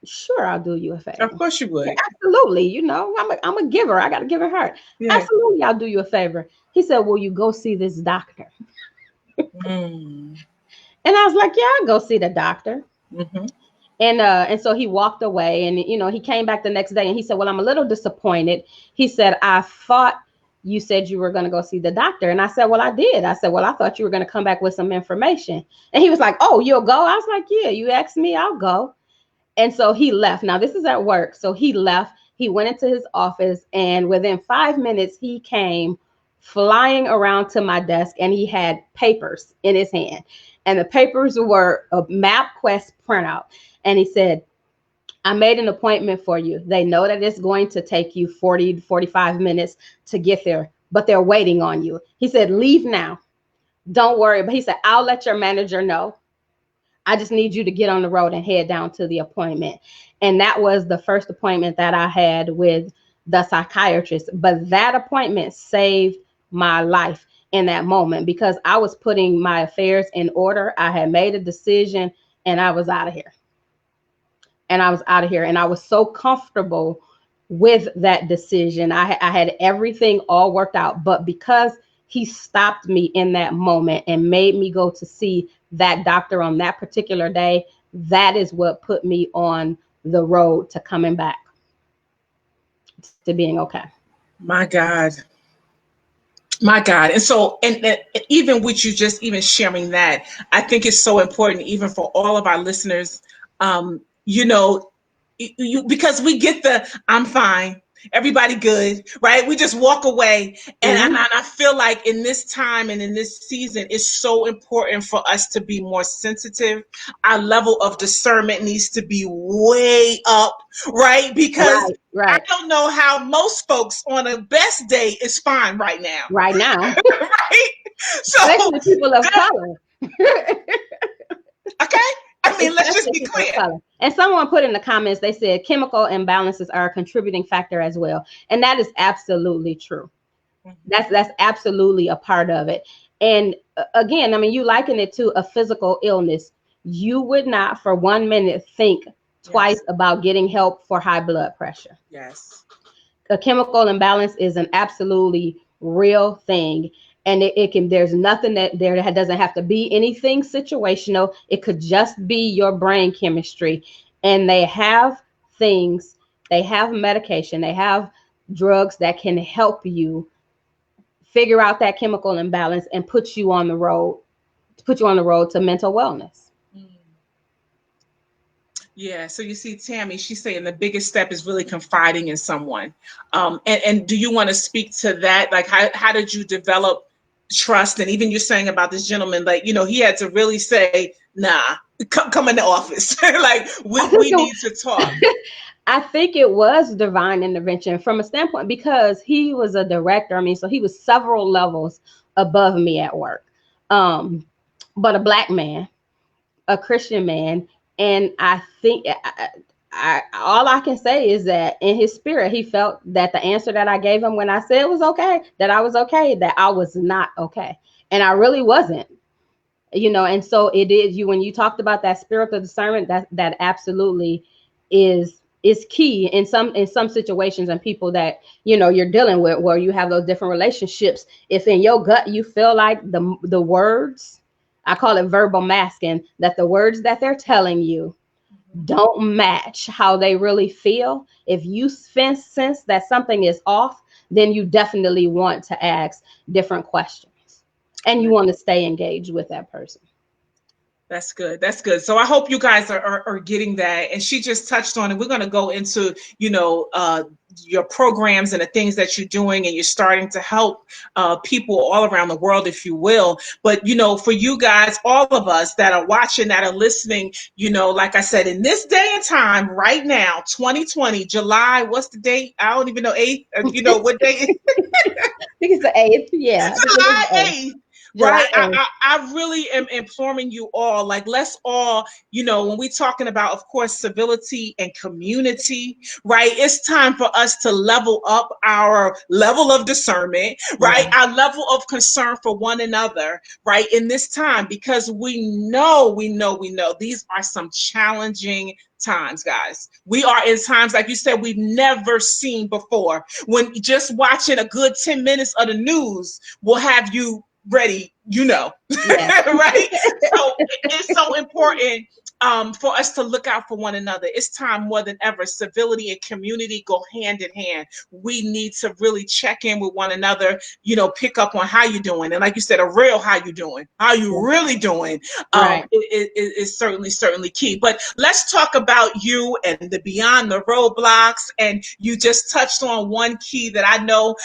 Sure, I'll do you a favor. Of course you would. Yeah, absolutely. I'm a giver. I got to give a heart. Yeah. Absolutely, I'll do you a favor. He said, "Will you go see this doctor?" And I was like, "Yeah, I'll go see the doctor." And so he walked away and, he came back the next day and he said, "Well, I'm a little disappointed." He said, "I thought you said you were going to go see the doctor." And I said, "Well, I did." I said, "Well, I thought you were going to come back with some information." And he was like, "Oh, you'll go?" I was like, "Yeah, you asked me, I'll go." And so he left. Now, this is at work. So he left. He went into his office, and within 5 minutes, he came flying around to my desk, and he had papers in his hand. And the papers were a MapQuest printout. And he said, I made an appointment for you. They know that it's going to take you 40 to 45 minutes to get there, but they're waiting on you. He said, leave now. Don't worry. But he said, I'll let your manager know. I just need you to get on the road and head down to the appointment. And that was the first appointment that I had with the psychiatrist. But that appointment saved my life in that moment, because I was putting my affairs in order. I had made a decision, and I was out of here. And I was so comfortable with that decision. I had everything all worked out. But because he stopped me in that moment and made me go to see that doctor on that particular day, that is what put me on the road to coming back to being okay. My God. My God. And so, and even with you just even sharing that, I think it's so important, even for all of our listeners, you know, because we get the, I'm fine, everybody good, right? We just walk away. And, Mm-hmm. I feel like in this time and in this season, it's so important for us to be more sensitive. Our level of discernment needs to be way up, right? Because Right, I right, don't know how most folks on a best day is fine right now. right now, Right? So, especially people of color. okay. I mean, let's just Especially be people of clear. color. And someone put in the comments, they said chemical imbalances are a contributing factor as well. And that is absolutely true. That's absolutely a part of it. And again, I mean, you liken it to a physical illness. You would not for 1 minute think twice Yes. about getting help for high blood pressure. Yes. A chemical imbalance is an absolutely real thing. And it can, there's nothing that there doesn't have to be anything situational. It could just be your brain chemistry. And they have things, they have medication, they have drugs that can help you figure out that chemical imbalance and put you on the road to mental wellness. Yeah, so you see, Tammy, she's saying the biggest step is really confiding in someone. And do you want to speak to that? Like, how did you develop trust? And even you're saying about this gentleman, like, he had to really say, nah, come in the office. Like, I think we need to talk. I think it was divine intervention from a standpoint, because he was a director. I mean, so he was several levels above me at work. But a Black man, a Christian man. And I think all I can say is that in his spirit, he felt that the answer that I gave him when I said it was okay, that I was okay, that I was not okay. And I really wasn't, and so it is you, when you talked about that spiritual discernment, that absolutely is key in some situations and people that you're dealing with, where you have those different relationships. If in your gut you feel like the words, I call it verbal masking, that the words that they're telling you don't match how they really feel. If you sense that something is off, then you definitely want to ask different questions, and you want to stay engaged with that person. That's good. That's good. So I hope you guys are getting that. And she just touched on it. We're going to go into, your programs and the things that you're doing, and you're starting to help people all around the world, if you will. But, for you guys, all of us that are watching, that are listening, like I said, in this day and time right now, 2020, July, what's the date? I don't even know, 8th, what day? I think it's the 8th. Yeah. July 8th. July Right. 8th. I really am imploring you all, like, let's all, when we're talking about, of course, civility and community, right? It's time for us to level up our level of discernment, right? Yeah. Our level of concern for one another, right? In this time, because we know these are some challenging times, guys. We are in times, like you said, we've never seen before. When just watching a good 10 minutes of the news will have you ready you know, Yes. right? So it's so important for us to look out for one another. It's time more than ever. Civility and community go hand in hand. We need to really check in with one another, pick up on how you're doing. And like you said, a real how you doing, how you really doing, Right. is certainly key. But let's talk about you and the beyond the roadblocks. And you just touched on one key that I know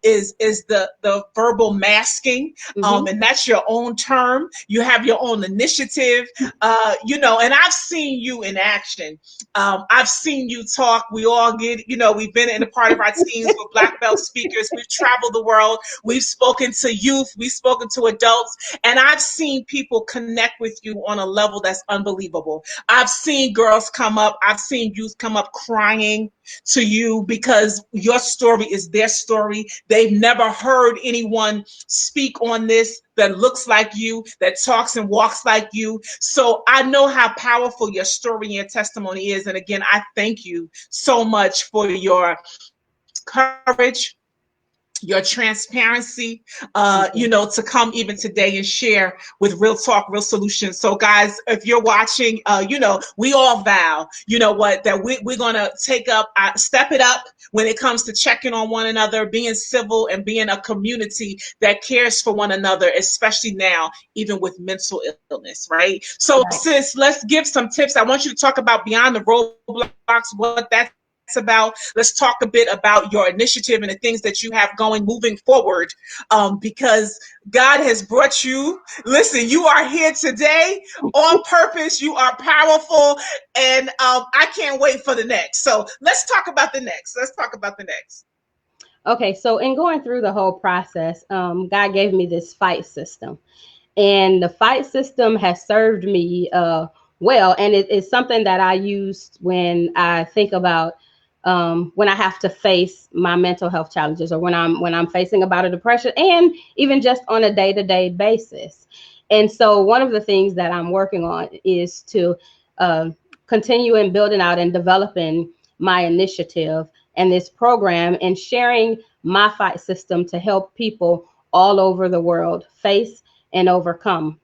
is the verbal masking, Mm-hmm. and that's your own term. You have your own initiative, and I've seen you in action. I've seen you talk. We all we've been in a part of our teams with black belt speakers. We've traveled the world. We've spoken to youth. We've spoken to adults, and I've seen people connect with you on a level that's unbelievable. I've seen girls come up. I've seen youth come up crying to you because your story is their story. They've never heard anyone speak on this that looks like you, that talks and walks like you. So I know how powerful your story and your testimony is. And again, I thank you so much for your courage, your transparency, Thank you. to come even today and share with Real Talk, Real Solutions. So, guys, if you're watching, we all vow, that we're going to step it up when it comes to checking on one another, being civil, and being a community that cares for one another, especially now, even with mental illness, right? So, Right. sis, let's give some tips. I want you to talk about Beyond the Roadblocks, what that's about. Let's talk a bit about your initiative and the things that you have going moving forward, because God has brought you. Listen, you are here today on purpose. You are powerful, and I can't wait for the next. So let's talk about the next. Let's talk about the next. Okay, so in going through the whole process, God gave me this fight system, and the fight system has served me well, and it is something that I use when I think about when I have to face my mental health challenges, or when I'm facing about a depression, and even just on a day-to-day basis. And so one of the things that I'm working on is to uh, continue in building out and developing my initiative and this program, and sharing my fight system to help people all over the world face and overcome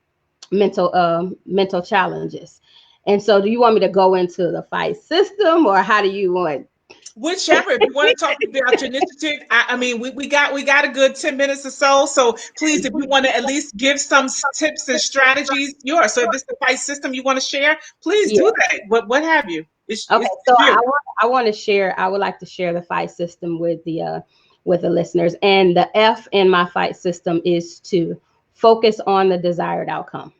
mental challenges. And so, do you want me to go into the fight system, or how do you want? Whichever. If you want to talk about your initiative, I mean, we got a good 10 minutes or so. So please, if you want to at least give some tips and strategies, yours. So if it's the fight system you want to share, please Yeah. do that. What have you? Okay. It's So you. I want to share. I would like to share the fight system with the listeners. And the F in my fight system is to focus on the desired outcome.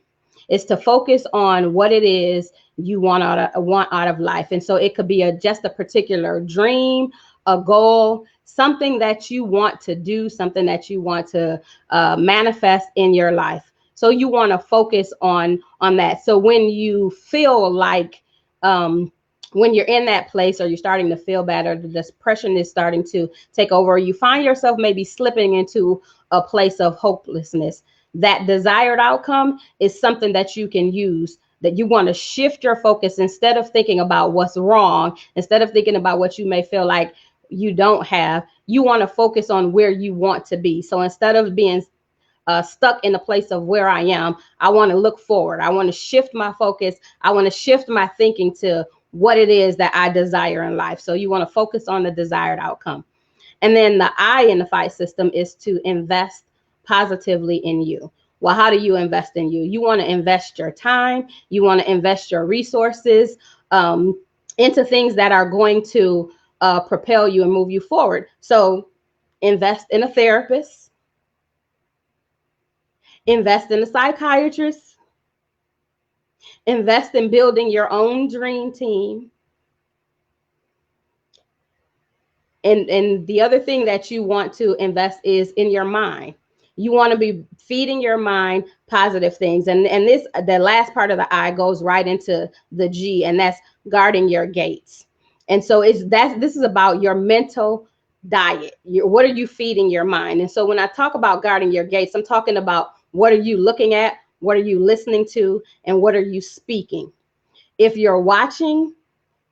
Is to focus on what it is you want out of life. And so it could be just a particular dream, a goal, something that you want to do, something that you want to manifest in your life. So you want to focus on that. So when you feel like when you're in that place, or you're starting to feel bad, or the depression is starting to take over, or you find yourself maybe slipping into a place of hopelessness, that desired outcome is something that you can use, that you want to shift your focus. Instead of thinking about what's wrong, instead of thinking about what you may feel like you don't have, you want to focus on where you want to be. So instead of being stuck in the place of where I am, I want to look forward. I want to shift my focus. I want to shift my thinking to what it is that I desire in life. So you want to focus on the desired outcome. And then the I in the fight system is to invest positively in you. Well, how do you invest in you? You want to invest your time, you want to invest your resources into things that are going to propel you and move you forward. So invest in a therapist, invest in a psychiatrist, invest in building your own dream team. And the other thing that you want to invest is in your mind. You want to be feeding your mind positive things. And this, the last part of the I goes right into the G, and that's guarding your gates. And so this is about your mental diet. What are you feeding your mind? And so when I talk about guarding your gates, I'm talking about what are you looking at, what are you listening to, and what are you speaking. If you're watching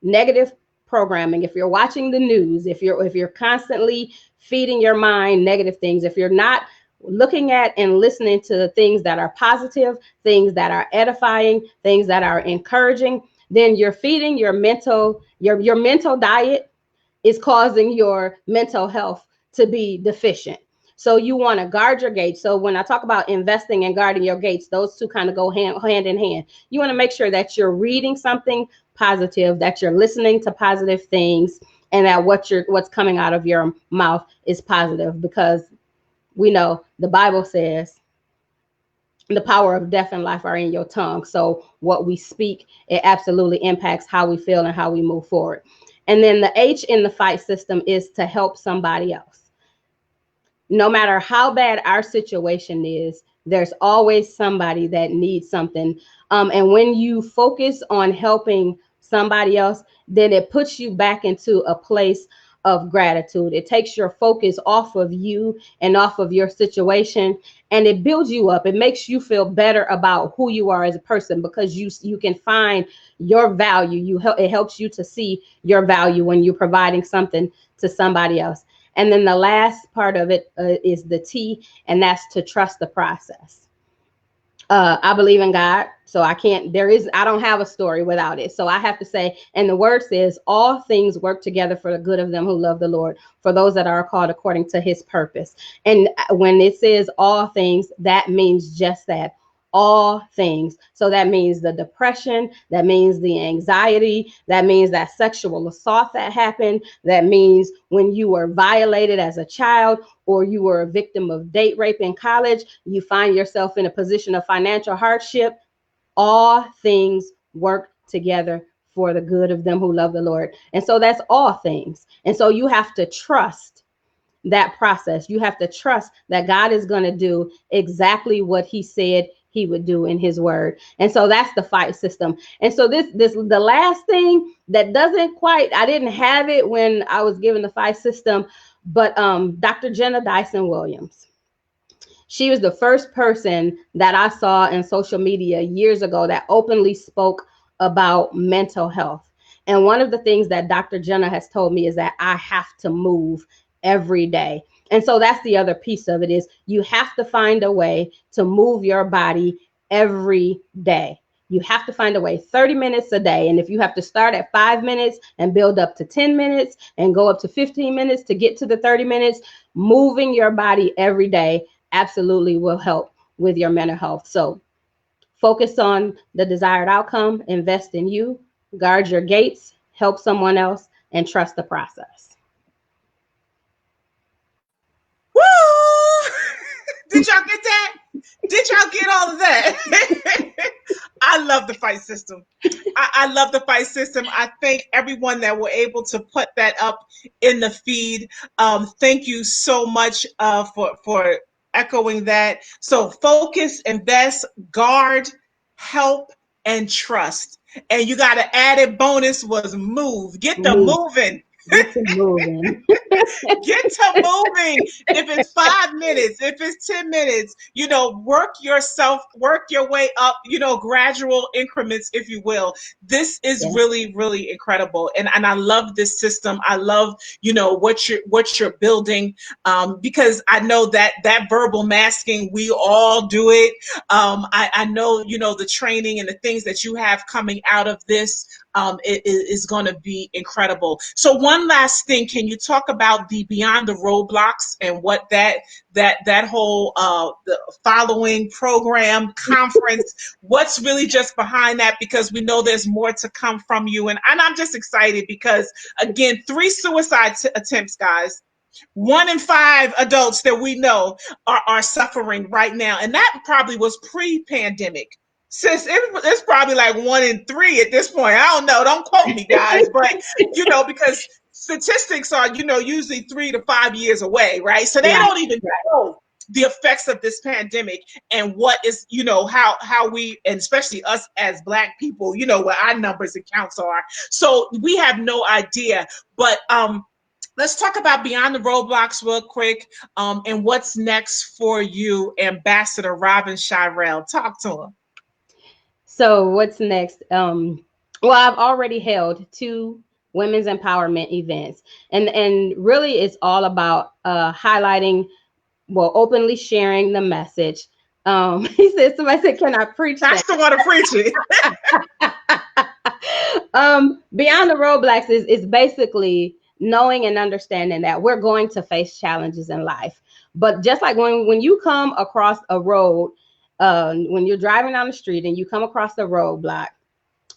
negative programming, if you're watching the news, if you're constantly feeding your mind negative things, if you're not looking at and listening to things that are positive, things that are edifying, things that are encouraging, then you're feeding your mental diet is causing your mental health to be deficient. So you want to guard your gates. So when I talk about investing and guarding your gates, those two kind of go hand in hand. You want to make sure that you're reading something positive, that you're listening to positive things, and that what's coming out of your mouth is positive, because we know the Bible says the power of death and life are in your tongue. So what we speak, it absolutely impacts how we feel and how we move forward. And then the H in the fight system is to help somebody else. No matter how bad our situation is, there's always somebody that needs something. And when you focus on helping somebody else, then it puts you back into a place of gratitude. It takes your focus off of you and off of your situation, and it builds you up. It makes you feel better about who you are as a person, because you can find your value. It helps you to see your value when you're providing something to somebody else. And then the last part of it is the T, and that's to trust the process. I believe in God, so I don't have a story without it. So I have to say, and the word says, all things work together for the good of them who love the Lord, for those that are called according to his purpose. And when it says all things, that means just that. All things. So that means the depression, that means the anxiety, that means that sexual assault that happened, that means when you were violated as a child, or you were a victim of date rape in college, you find yourself in a position of financial hardship. All things work together for the good of them who love the Lord. And so that's all things. And so you have to trust that process. You have to trust that God is going to do exactly what he said he would do in his word. And so that's the fight system. And so this the last thing that doesn't quite, I didn't have it when I was given the fight system, but Dr. Jenna Dyson Williams, she was the first person that I saw in social media years ago that openly spoke about mental health. And one of the things that Dr. Jenna has told me is that I have to move every day. And so that's the other piece of it, is you have to find a way to move your body every day. You have to find a way, 30 minutes a day. And if you have to start at 5 minutes and build up to 10 minutes and go up to 15 minutes to get to the 30 minutes, moving your body every day absolutely will help with your mental health. So focus on the desired outcome, invest in you, guard your gates, help someone else, and trust the process. Woo! Did y'all get that? Did y'all get all of that? I love the fight system. I love the fight system. I thank everyone that were able to put that up in the feed. Thank you so much for echoing that. So focus, invest, guard, help, and trust. And you got an added bonus was move. Get the Move. moving. Get to moving. Get to moving. If it's 5 minutes, if it's 10 minutes, work your way up, gradual increments, if you will. This is Yes. really, really incredible. And I love this system. I love, what you're building. Because I know that verbal masking, we all do it. I know, the training and the things that you have coming out of this it is going to be incredible. So one last thing, can you talk about the Beyond the Roadblocks and what that whole the following program conference, what's really just behind that? Because we know there's more to come from you, and I'm just excited because again, 3 suicide attempts, guys. 1 in 5 adults that we know are suffering right now, and that probably was pre-pandemic. Sis, it's probably like 1 in 3 at this point. I don't know. Don't quote me, guys, but because statistics are, usually 3 to 5 years away, right? So they Right. don't even know the effects of this pandemic and what is, how we, and especially us as Black people, what our numbers and counts are. So we have no idea. But let's talk about Beyond the Roadblocks real quick, and what's next for you, Ambassador Robin Shyrell. Talk to him. So what's next? Well, I've already held 2 women's empowerment events, and really it's all about highlighting well, openly sharing the message. He said, somebody said, can I preach that? Pastor want to preach it. Beyond the Roadblocks is basically knowing and understanding that we're going to face challenges in life. But just like when you come across a road, when you're driving down the street and you come across the roadblock,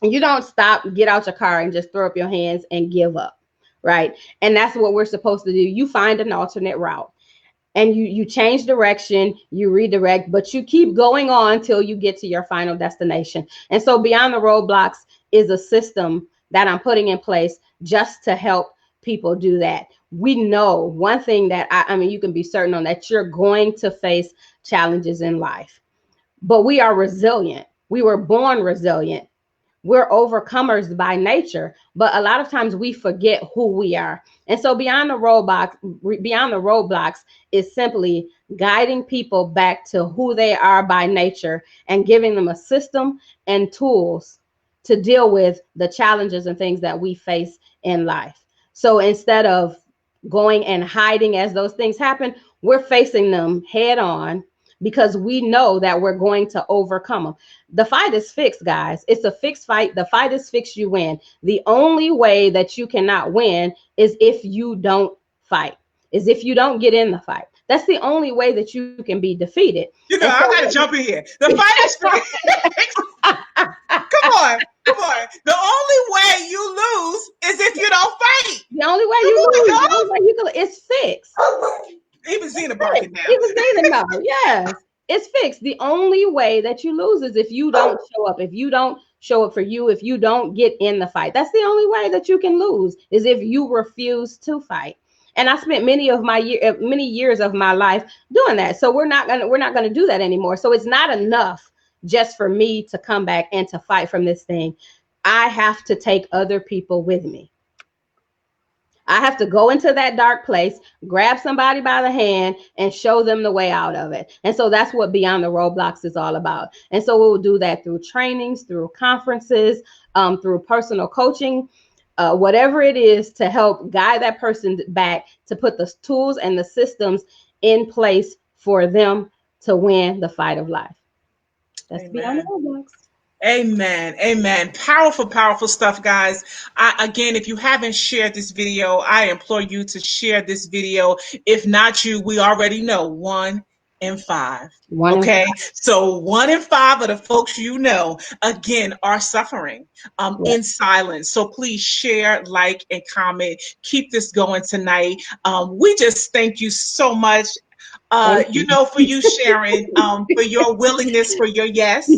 you don't stop, get out your car and just throw up your hands and give up, right? And that's what we're supposed to do. You find an alternate route and you change direction, you redirect, but you keep going on till you get to your final destination. And so Beyond the Roadblocks is a system that I'm putting in place just to help people do that. We know one thing that I mean, you can be certain on that you're going to face challenges in life, but we are resilient. We were born resilient. We're overcomers by nature, but a lot of times we forget who we are. And so Beyond the Roadblocks is simply guiding people back to who they are by nature and giving them a system and tools to deal with the challenges and things that we face in life. So instead of going and hiding as those things happen, we're facing them head on because we know that we're going to overcome them. The fight is fixed, guys. It's a fixed fight. The fight is fixed, you win. The only way that you cannot win is if you don't fight, is if you don't get in the fight. That's the only way that you can be defeated. You know, I gotta jump in here. The fight is fixed. Come on. The only way you lose is if you don't fight. The only way you lose is fixed. Even Zena barking now. Even Zena knows. Yes, it's fixed. The only way that you lose is if you don't show up. If you don't show up for you, if you don't get in the fight, that's the only way that you can lose, is if you refuse to fight. And I spent many years of my life doing that. So we're not gonna do that anymore. So it's not enough just for me to come back and to fight from this thing. I have to take other people with me. I have to go into that dark place, grab somebody by the hand and show them the way out of it. And so that's what Beyond the Roadblocks is all about. And so we'll do that through trainings, through conferences, through personal coaching, whatever it is to help guide that person back to put the tools and the systems in place for them to win the fight of life. That's Beyond the Roadblocks. Amen. Powerful stuff, guys. Again, if you haven't shared this video, I implore you to share this video. If not you, we already know 1 in 5. Okay, so 1 in 5 of the folks you know, again, are suffering in silence. So please share, like, and comment. Keep this going tonight. We just thank you so much. You know, for you sharing, for your willingness, for your yes,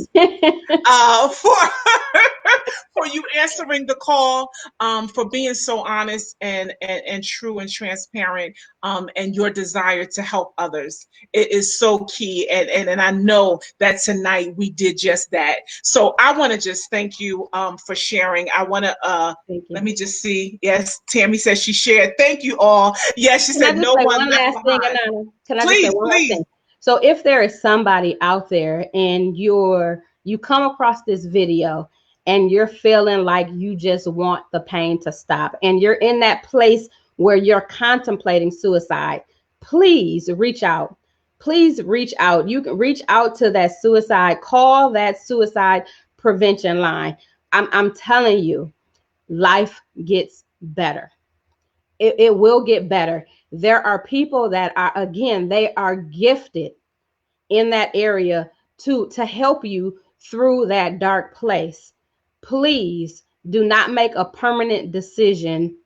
for you answering the call, for being so honest and true and transparent, and your desire to help others. It is so key, and I know that tonight we did just that. So I want to just thank you for sharing. I want to let me just see. Yes, Tammy says she shared. Thank you all. Yes, she said no one left behind. Can I just say one last thing? So if there is somebody out there and you come across this video and you're feeling like you just want the pain to stop and you're in that place where you're contemplating suicide, please reach out. Please reach out. You can reach out to that suicide, call that suicide prevention line. I'm telling you, life gets better. It will get better. There are people that are, again, they are gifted in that area to help you through that dark place. Please do not make a permanent decision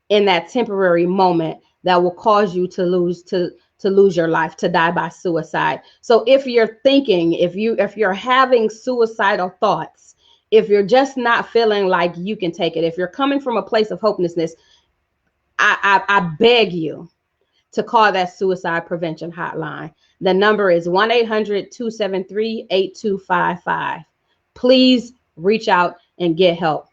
in that temporary moment that will cause you to lose your life, to die by suicide. So if you're thinking, if you're having suicidal thoughts, if you're just not feeling like you can take it, if you're coming from a place of hopelessness, I beg you to call that suicide prevention hotline. The number is 1-800-273-8255. Please reach out and get help.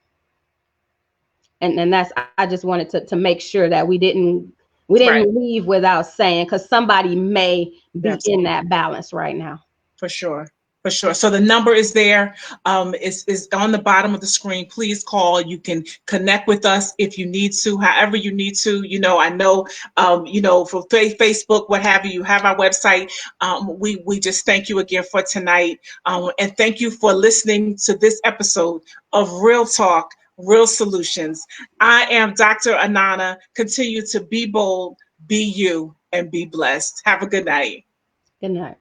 And that's, I just wanted to make sure that we didn't leave without saying, because somebody may be in that balance right now. For sure. For sure. So the number is there. Is on the bottom of the screen. Please call. You can connect with us if you need to, however you need to. I know, for Facebook, what have you. You have our website. We just thank you again for tonight, and thank you for listening to this episode of Real Talk, Real Solutions. I am Dr. Anana. Continue to be bold, be you, and be blessed. Have a good night. Good night.